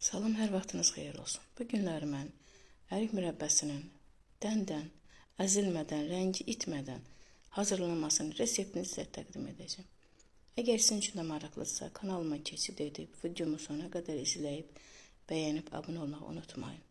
Salam, hər vaxtınız xeyir olsun. Bu günləri mən ərik mürəbbəsinin dəndən, əzilmədən, rəngi itmədən hazırlanmasının reseptini sizə təqdim edəcəm. Əgər sizin üçün də maraqlıdırsa, kanalıma keçid edib, videomu sona qədər izləyib, bəyənib, abunə olmağı unutmayın.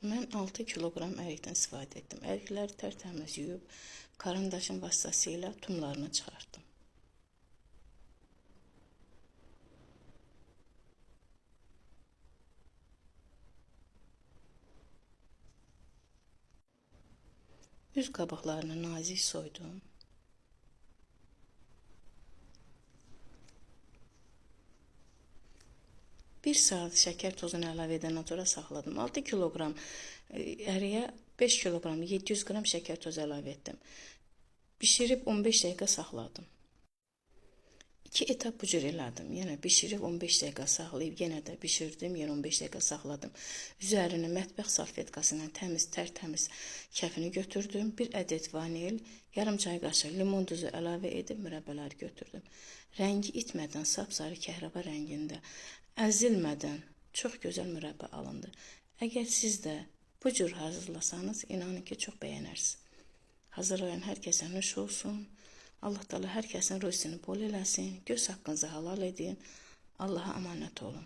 Mən 6 kiloqram ərikdən istifadə etdim. Ərikləri tərtəmiz yuyub, karandaşın vasitəsilə tumlarını çıxartdım. Üz qabıqlarını nazik soydum. Bir saat şəkər tozunu əlavə edəndən sonra saxladım. 6 kiloqram əriyə 5 kiloqram 700 qram şəkər tozu əlavə etdim. Bişirib 15 dəqiqə saxladım. 2 etap bu cür elədim. Yəni bişirib 15 dəqiqə saxlayıb yenə də bişirdim, yenə 15 dəqiqə saxladım. Üzərini mətbəx salfetkası ilə təmiz, tərtəmiz kəfini götürdüm. 1 ədəd vanil, yarım çay qaşığı limon duzu əlavə edib mürəbbələri götürdüm. Rəngi itmədən sapsarı kəhraba rəngində, əzilmədən çox gözəl mürəbbə alındı. Əgər siz də bu cür hazırlasanız, inanın ki, çox bəyənərsiniz. Hazırlayan hər kəsə nuş olsun. Allah Teala hər kəsin ruzisini bol eləsin. Göz haqqınızı halal edin. Allaha əmanət olun.